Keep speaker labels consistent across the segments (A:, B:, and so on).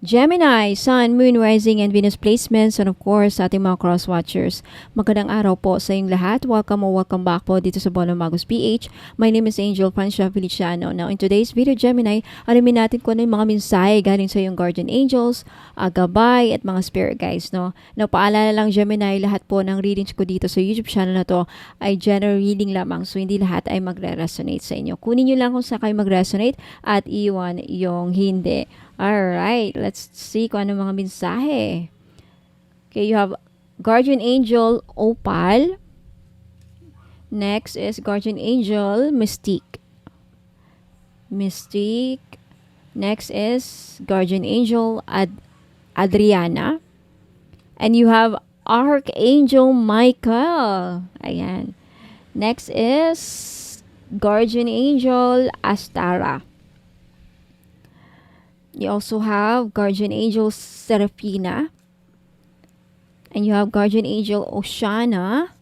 A: Gemini, Sun, Moon, Rising, and Venus placements, and of course, sa ating mga cross-watchers. Magandang araw po sa inyong lahat. Welcome or welcome back po dito sa Bono Magos PH. My name is Angel Francia Feliciano. Now, in today's video, Gemini, alamin natin kung ano yung mga mensahe galing sa iyong guardian angels, gabay, at mga spirit guides, no? Now, paalala lang, Gemini, lahat po ng readings ko dito sa YouTube channel na to ay general reading lamang. So, hindi lahat ay magre-resonate sa inyo. Kunin nyo lang kung saan kayo mag-resonate at iwan yung hindi. Alright, let's see kung ano mga mensahe. Okay, you have Guardian Angel Opal. Next is Guardian Angel Mystique. Mystique. Next is Guardian Angel Adriana. And you have Archangel Michael. Ayan. Next is Guardian Angel Astara. You also have Guardian Angel Serafina. And you have Guardian Angel Oshana.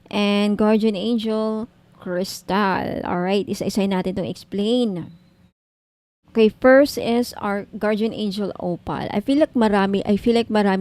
A: And Guardian Angel Crystal. Alright, isa-isa natin itong explain. Okay, first is our Guardian Angel Opal. I feel like marami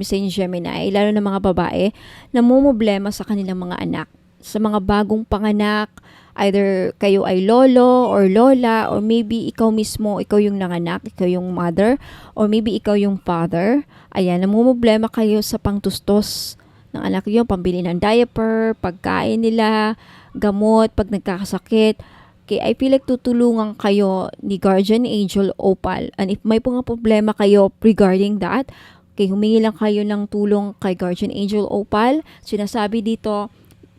A: sa inyo Gemini, lalo na mga babae, namumblema sa kanilang mga anak. Sa mga bagong panganak, either kayo ay lolo or lola, or maybe ikaw mismo, ikaw yung nanganak, ikaw yung mother, or maybe ikaw yung father. Ayan, namumblema kayo sa pangtustos ng anak nyo, pambili ng diaper, pagkain nila, gamot, pag nagkakasakit. Okay, I feel like tutulungan kayo ni Guardian Angel Opal. And if may mga problema kayo regarding that, okay, humingi lang kayo ng tulong kay Guardian Angel Opal. Sinasabi dito,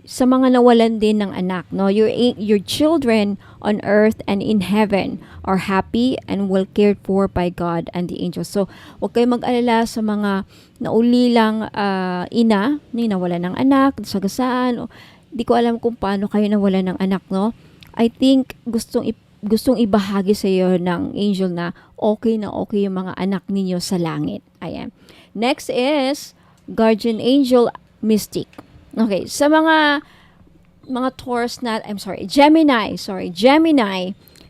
A: sa mga nawalan din ng anak, no? Your children on earth and in heaven are happy and well cared for by God and the angels. So, huwag kayo mag-alala sa mga naulilang ina, nawalan ng anak, sagasaan. Di ko alam kung paano kayo nawalan ng anak, no? I think gustong ibahagi sa iyo ng angel na okay yung mga anak ninyo sa langit. Ayan. Next is Guardian Angel Mystic. Okay, sa mga Taurus Gemini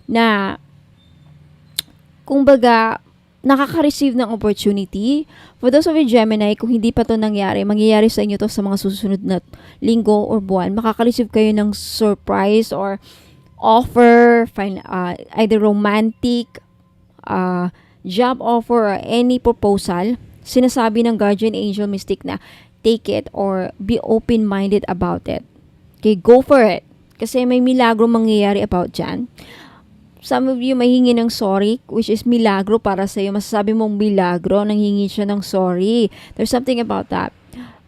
A: na kumbaga nakaka-receive ng opportunity. For those of you Gemini, kung hindi pa to mangyayari sa inyo to sa mga susunod na linggo or buwan, makaka-receive kayo ng surprise or offer, either romantic, job offer, or any proposal. Sinasabi ng Guardian Angel Mystic na take it or be open-minded about it. Okay, go for it. Kasi may milagro mangyayari about dyan. Some of you may hingi ng sorry, which is milagro para sa iyo. Masasabi mong milagro, nanghingi siya ng sorry. There's something about that.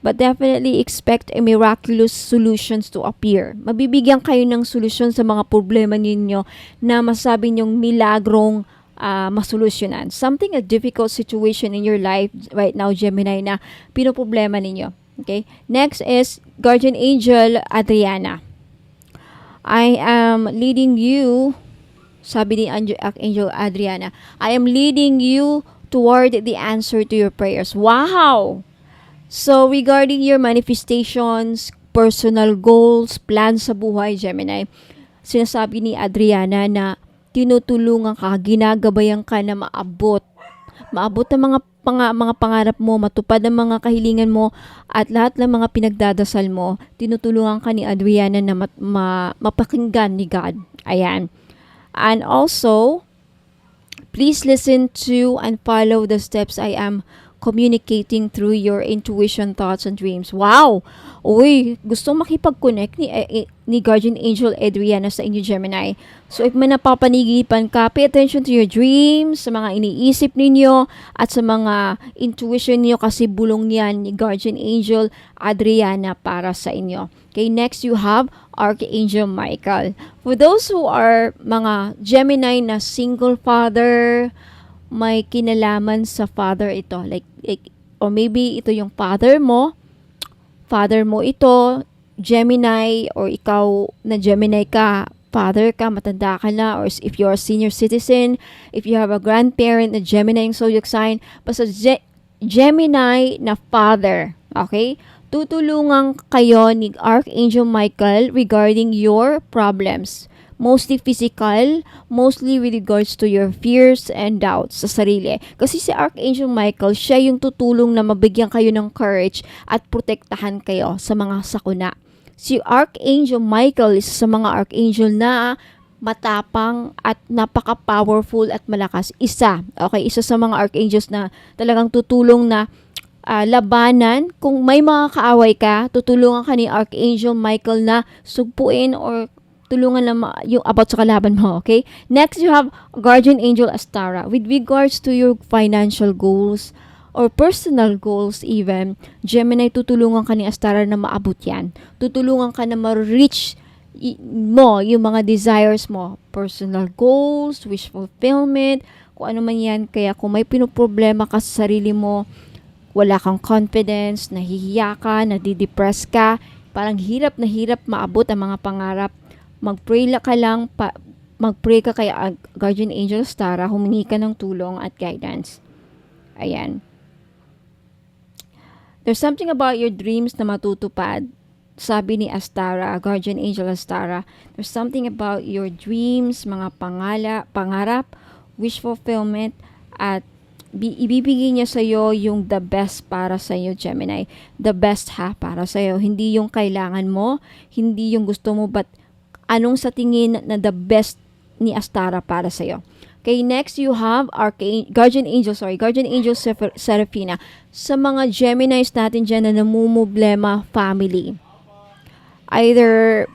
A: But definitely expect a miraculous solutions to appear. Mabibigyan kayo ng solusyon sa mga problema ninyo na masasabi nyong milagrong masolusyonan. Something, a difficult situation in your life right now, Gemini, na pinoproblema ninyo. Okay? Next is Guardian Angel Adriana. I am leading you, sabi ni Angel Adriana, I am leading you toward the answer to your prayers. Wow! So, regarding your manifestations, personal goals, plans sa buhay, Gemini, sinasabi ni Adriana na tinutulungan ka, ginagabayan ka na maabot ng mga pangarap mo, matupad ang mga kahilingan mo, at lahat ng mga pinagdadasal mo, tinutulungan ka ni Adriana na mapakinggan ni God. Ayan. And also, please listen to and follow the steps I am communicating through your intuition, thoughts, and dreams. Wow! Uy, gustong makipag-connect ni Guardian Angel Adriana sa inyo, Gemini. So, if may napapaniginipan ka, pay attention to your dreams, sa mga iniisip ninyo, at sa mga intuition niyo kasi bulong yan ni Guardian Angel Adriana para sa inyo. Okay, next you have Archangel Michael. For those who are mga Gemini na single father, may kinalaman sa father ito, like or maybe ito yung father mo ito, Gemini, or ikaw na Gemini ka, father ka, matanda ka na, or if you're a senior citizen, if you have a grandparent na Gemini yung zodiac sign, basta Gemini na father, okay? Tutulungan kayo ni Archangel Michael regarding your problems. mostly physical, mostly with regards to your fears and doubts sa sarili. Kasi si Archangel Michael, siya yung tutulong na mabigyan kayo ng courage at protektahan kayo sa mga sakuna. Si Archangel Michael is sa mga archangel na matapang at napaka-powerful at malakas. Isa sa mga archangels na talagang tutulong na labanan. Kung may mga kaaway ka, tutulungan ka ni Archangel Michael na sugpuin or tulungan lang yung about sa kalaban mo, okay? Next, you have Guardian Angel Astara. With regards to your financial goals or personal goals even, Gemini, tutulungan ka ni Astara na maabot yan. Tutulungan ka na ma-reach mo yung mga desires mo. Personal goals, wish fulfillment, kung ano man yan. Kaya kung may pinoproblema ka sa sarili mo, wala kang confidence, nahihiya ka, nadidepress ka, parang hirap na hirap maabot ang mga pangarap, mag-pray ka kay Guardian Angel Astara, humingi ka ng tulong at guidance. Ayan. There's something about your dreams na matutupad. Sabi ni Astara, Guardian Angel Astara, there's something about your dreams, mga pangarap, wish fulfillment, at ibibigay niya sa'yo yung the best para sa'yo, Gemini. The best para sa'yo. Hindi yung kailangan mo, hindi yung gusto mo, but anong sa tingin na the best ni Astara para sa'yo. Okay, next you have Guardian Angel Seraphina. Sa mga Geminis natin dyan na namumblema family. Either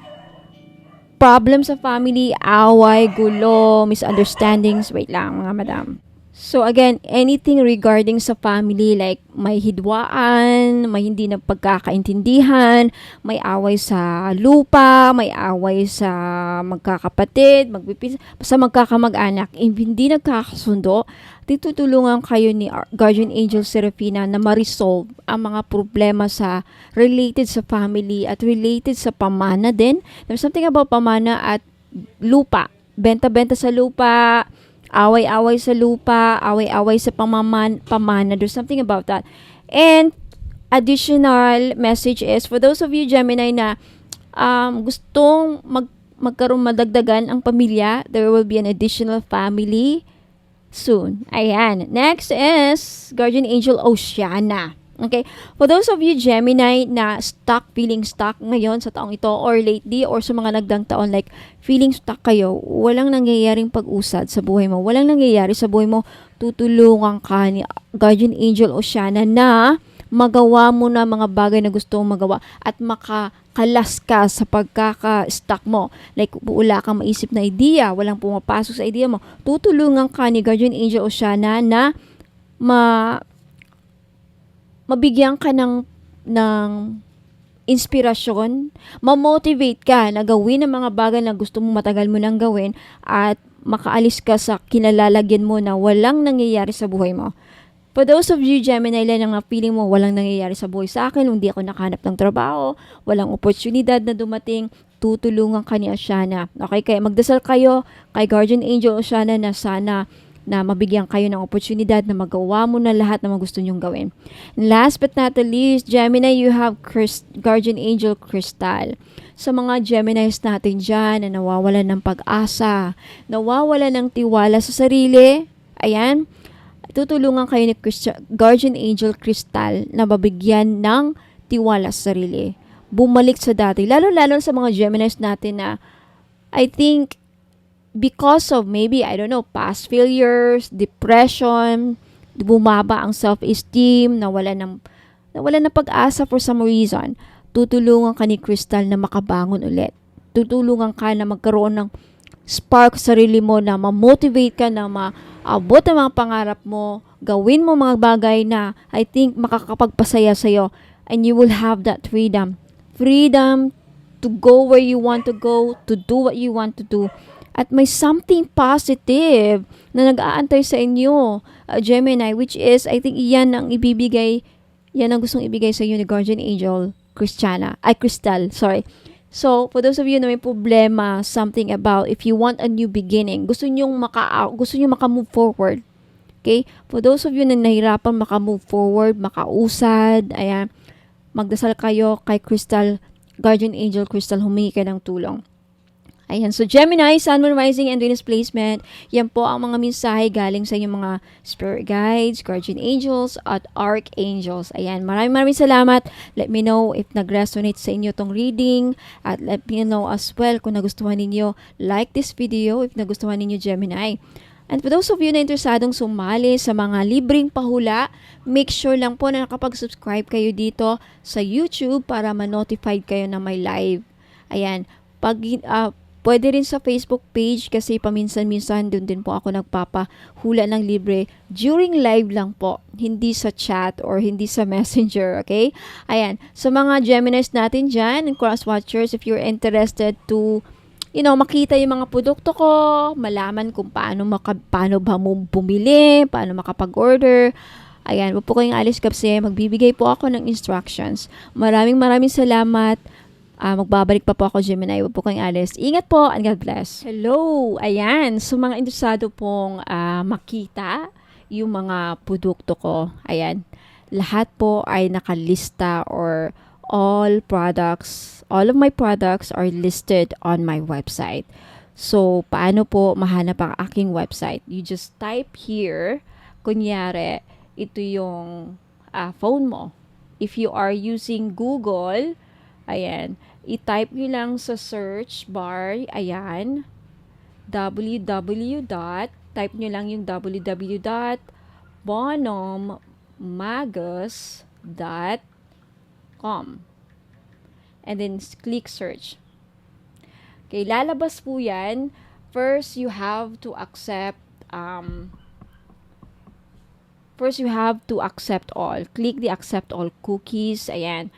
A: problem sa family, away, gulo, misunderstandings. Wait lang mga madam. So again, anything regarding sa family, like may hidwaan, may hindi na pagkakaintindihan, may away sa lupa, may away sa magkakapatid, sa magkakamag-anak, hindi nagkakasundo, tutulungan kayo ni Guardian Angel Seraphina na ma-resolve ang mga problema sa related sa family at related sa pamana din. There's something about pamana at lupa. Benta-benta sa lupa, away-away sa lupa, away-away sa pamana. There's something about that. And additional message is for those of you Gemini na gustong magkaroon madagdagan ang pamilya, there will be an additional family soon. Ayan. Next is Guardian Angel Oceana. Okay? For those of you Gemini na feeling stuck ngayon sa taong ito or lately or sa mga nagdang taon, like feeling stuck kayo, walang nangyayaring pag-usad sa buhay mo, walang nangyayari sa buhay mo, tutulungan ka ni Guardian Angel Oceana na magawa mo na mga bagay na gusto mong magawa at makakalas ka sa pagkaka-stuck mo. Like, wala kang maisip na idea, walang pumapasok sa idea mo, tutulungan ka ni Guardian Angel Oceana na mabigyan ka ng inspirasyon, ma-motivate ka na gawin ang mga bagay na gusto mo matagal mo nang gawin at makaalis ka sa kinalalagyan mo na walang nangyayari sa buhay mo. For those of you Gemini lang na feeling mo walang nangyayari sa buhay sa akin, hindi ako nakahanap ng trabaho, walang oportunidad na dumating, tutulungan ka ni Oceana. Okay, kaya magdasal kayo kay Guardian Angel Oceana na sana na mabigyan kayo ng oportunidad na magawa mo na lahat na gusto nyong gawin. And last but not the least, Gemini, you have Guardian Angel Crystal. Sa mga Geminis natin dyan na nawawalan ng pag-asa, nawawalan ng tiwala sa sarili, ayan, tutulungan kayo ni Guardian Angel Crystal na mabigyan ng tiwala sa sarili. Bumalik sa dati. Lalo-lalo sa mga Geminis natin na I think because of maybe, I don't know, past failures, depression, bumaba ang self-esteem, nawalan ng pag-asa for some reason, tutulungan ka ni Crystal na makabangon ulit. Tutulungan ka na magkaroon ng spark sa sarili mo, na ma-motivate ka na maabot ang mga pangarap mo, gawin mo mga bagay na I think makakapagpasaya sa'yo, and you will have that freedom. Freedom to go where you want to go, to do what you want to do. At may something positive na nag-aantay sa inyo, Gemini, which is, I think, yan ang gustong ibigay sa inyo ni Guardian Angel Crystal, sorry. So, for those of you na may problema, something about, if you want a new beginning, gusto nyo maka-move forward, okay? For those of you na nahirapan maka-move forward, makausad, ayan, magdasal kayo kay Crystal, Guardian Angel Crystal, humingi ka ng tulong. Ayan, so Gemini, Sun, Moon, Rising, and Venus placement, yan po ang mga mensahe galing sa inyong mga spirit guides, guardian angels, at archangels. Ayan, maraming salamat. Let me know if nag-resonate sa inyo tong reading, at let me know as well kung nagustuhan ninyo. Like this video if nagustuhan ninyo, Gemini. And for those of you na interesadong sumali sa mga libreng pahula, make sure lang po na nakapag-subscribe kayo dito sa YouTube para ma-notified kayo na may live. Ayan, pwede rin sa Facebook page kasi paminsan-minsan doon din po ako nagpapahula ng libre during live lang po, hindi sa chat or hindi sa messenger, okay? Ayan, sa mga Geminis natin dyan, and cross-watchers, if you're interested to makita yung mga produkto ko, malaman kung paano ba mo bumili, paano makapag-order. Ayan, wag po kayong alis kasi magbibigay po ako ng instructions. Maraming salamat. Magbabalik pa po ako, Gemini. Wag po kayong alis. Ingat po and God bless. Hello! Ayan, so mga interesado pong makita yung mga produkto ko. Ayan, lahat po ay nakalista or all of my products are listed on my website. So, paano po mahanap ang aking website? You just type here, kunyari, ito yung phone mo. If you are using Google, ayan, i-type nyo lang sa search bar, ayan, type nyo lang yung www.bonhommmagus.com. And then click search. Okay, lalabas po yan. First, you have to accept all. Click the accept all cookies. Ayan.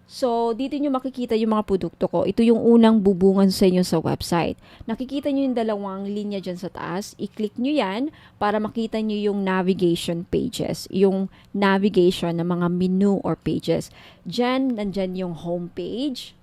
A: So, dito nyo makikita yung mga produkto ko. Ito yung unang bubungan sa inyo sa website. Nakikita nyo yung dalawang linya dyan sa taas. I-click nyo yan para makita nyo yung navigation pages. Yung navigation ng mga menu or pages. Dyan, nandyan yung home page.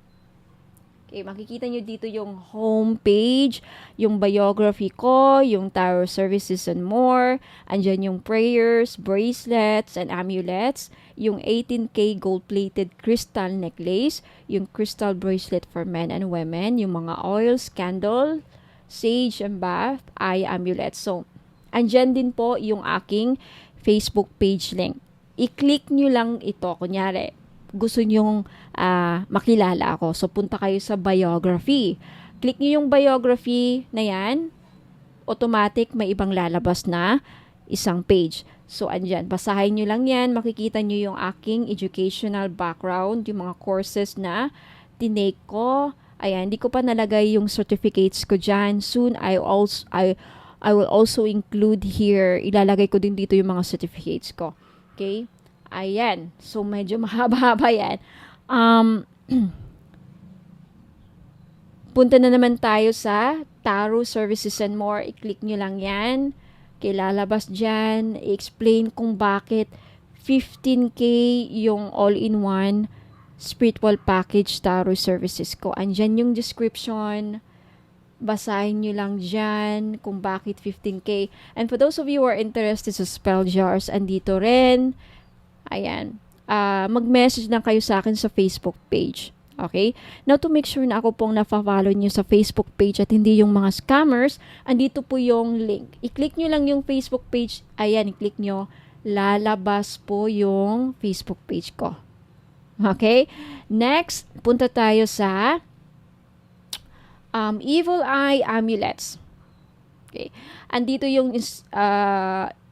A: Okay, makikita nyo dito yung home page, yung biography ko, yung tarot services and more. Andyan yung prayers, bracelets, and amulets. Yung 18K gold-plated crystal necklace, yung crystal bracelet for men and women, yung mga oils, candle, sage and bath, eye amulet. So, andyan din po yung aking Facebook page link. I-click nyo lang ito. Kunyari, gusto nyong makilala ako. So, punta kayo sa biography. Click nyo yung biography na yan. Automatic, may ibang lalabas na isang page. So, andyan. Basahin nyo lang yan. Makikita nyo yung aking educational background, yung mga courses na tinake ko. Ayan, hindi ko pa nalagay yung certificates ko dyan. Soon, I will also include here, ilalagay ko din dito yung mga certificates ko. Okay? Ayan. So, medyo mahaba-haba yan. Punta na naman tayo sa Tarot Services and More. I-click nyo lang yan. Okay, lalabas dyan. I-explain kung bakit 15K yung all-in-one spiritual package Tarot Services ko. Andyan yung description. Basahin nyo lang dyan kung bakit 15K. And for those of you who are interested sa spell jars, andito rin. Ayan. Mag-message lang kayo sa akin sa Facebook page. Okay? Now, to make sure na ako pong na-follow nyo sa Facebook page at hindi yung mga scammers, andito po yung link. I-click nyo lang yung Facebook page. Ayan, i-click nyo. Lalabas po yung Facebook page ko. Okay? Next, punta tayo sa Evil Eye Amulets. Okay. Andito yung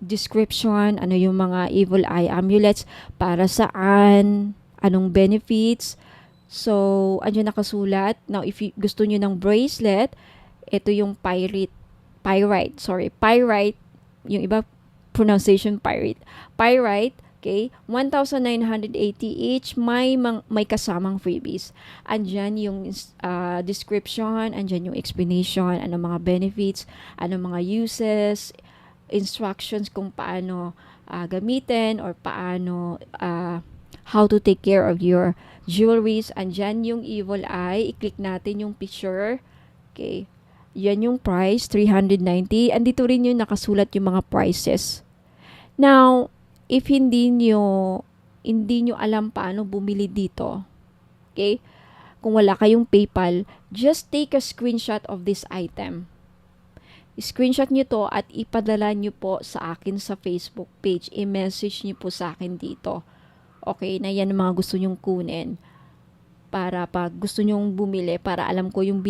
A: description, ano yung mga Evil Eye Amulets, para saan, anong benefits. So, andyan nakasulat. Now, if gusto nyo ng bracelet, ito yung pyrite, yung iba pronunciation pyrite, okay, 1,980 each, may kasamang freebies. Andyan yung description, andyan yung explanation, ano mga benefits, ano mga uses, instructions kung paano gamitin or paano how to take care of your jewelries. Andyan yung Evil Eye. I-click natin yung picture. Okay. Yan yung price, 390. Andito rin yung nakasulat yung mga prices. Now, if hindi nyo alam paano bumili dito, okay, kung wala kayong PayPal, just take a screenshot of this item. Screenshot nyo to at ipadala nyo po sa akin sa Facebook page. I-message nyo po sa akin dito. Okay, na yan ang mga gusto nyong kunin. Para pag gusto nyong bumili, para alam ko yung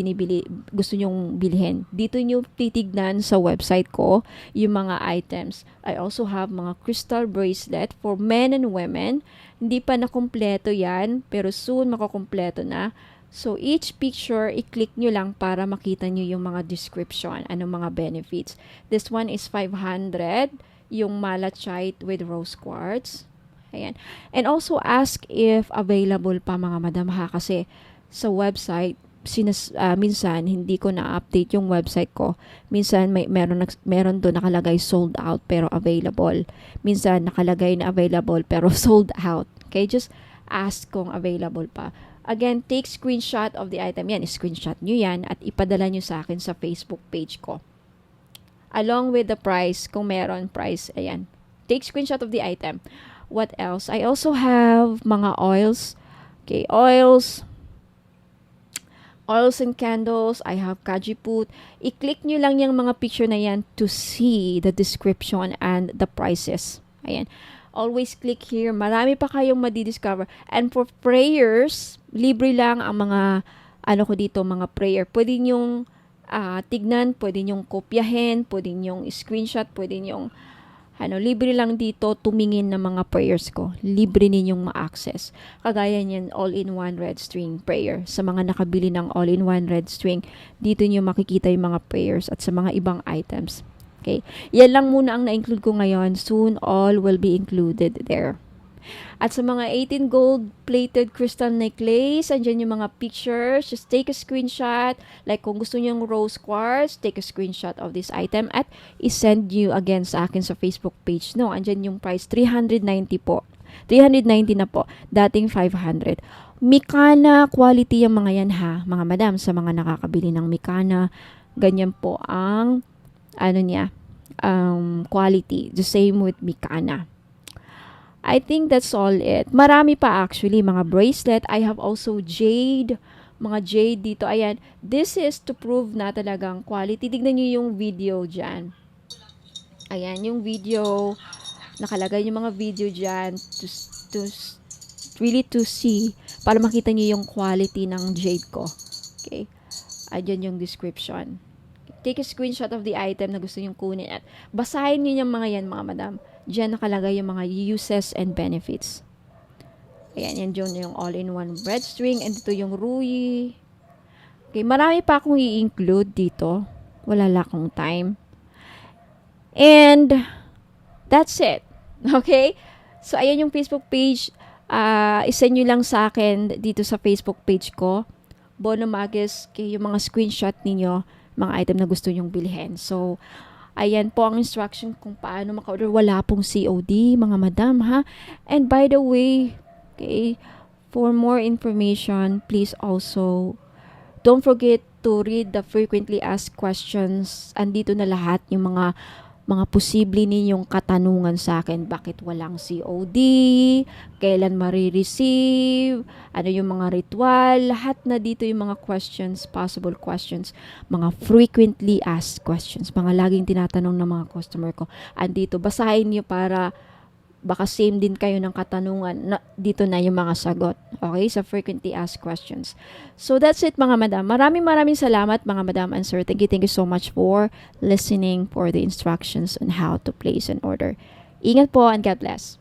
A: gusto nyong bilhin. Dito nyo titignan sa website ko yung mga items. I also have mga crystal bracelet for men and women. Hindi pa nakumpleto yan, pero soon makukumpleto na. So, each picture, i-click nyo lang para makita nyo yung mga description, anong mga benefits. This one is 500, yung malachite with rose quartz. Ayan. And also, ask if available pa mga madam ha, kasi sa website, minsan, hindi ko na-update yung website ko. Minsan, meron doon nakalagay sold out, pero available. Minsan, nakalagay na available, pero sold out. Okay, just ask kung available pa. Again, take screenshot of the item. Yan, screenshot nyo yan at ipadala nyo sa akin sa Facebook page ko. Along with the price, kung meron price, ayan. Take screenshot of the item. What else? I also have mga oils. Okay, oils and candles. I have kajiput. I-click nyo lang yung mga picture na yan to see the description and the prices. Ayan. Always click here. Marami pa kayong madidiscover. And for prayers, libre lang ang mga, mga prayer. Pwede nyong tignan, pwede nyong kopyahin, pwede nyong screenshot, pwede nyong, libre lang dito tumingin ng mga prayers ko. Libre ninyong ma-access. Kagaya niyan, all-in-one red string prayer. Sa mga nakabili ng all-in-one red string, dito nyo makikita yung mga prayers at sa mga ibang items. Okay. Yan lang muna ang na-include ko ngayon. Soon, all will be included there. At sa mga 18 gold-plated crystal necklace, andyan yung mga pictures. Just take a screenshot. Like kung gusto nyo yung rose quartz, take a screenshot of this item at isend you again sa akin sa Facebook page. No, andyan yung price, 390 po. 390 na po. Dating 500. Mikana quality yung mga yan ha, mga madam. Sa mga nakakabili ng Mikana, ganyan po ang quality. The same with Mikana. I think that's all it. Marami pa actually, mga bracelet. I have also jade. Mga jade dito. Ayan. This is to prove na talagang quality. Tignan nyo yung video dyan. Ayan, yung video. Nakalagay yung mga video dyan to see. Para makita nyo yung quality ng jade ko. Okay. Ayan yung description. Take a screenshot of the item na gusto nyong kunin at basahin nyo yung mga yan, mga madam. Diyan nakalagay yung mga uses and benefits. Ayan, yan dyan yung all-in-one bread string. And ito yung ruyi. Okay, marami pa akong i-include dito. Wala lang akong time. And that's it. Okay? So, ayan yung Facebook page. Isend nyo lang sa akin dito sa Facebook page ko. Bono Magis, yung mga screenshot ninyo, mga item na gusto nyong bilhin. So, ayan po ang instruction kung paano maka-order. Wala pong COD, mga madam, ha? And by the way, okay, for more information, please also don't forget to read the frequently asked questions. Andito na lahat yung mga posible ninyong katanungan sa akin. Bakit walang COD? Kailan marireceive? Ano yung mga ritual? Lahat na dito yung mga questions, possible questions, mga frequently asked questions, mga laging tinatanong ng mga customer ko. Andito, basahin nyo para baka same din kayo ng katanungan. Dito na yung mga sagot. Okay? Sa frequently asked questions. So, that's it mga madam. Maraming salamat mga madam and sir. Thank you so much for listening for the instructions on how to place an order. Ingat po and God bless.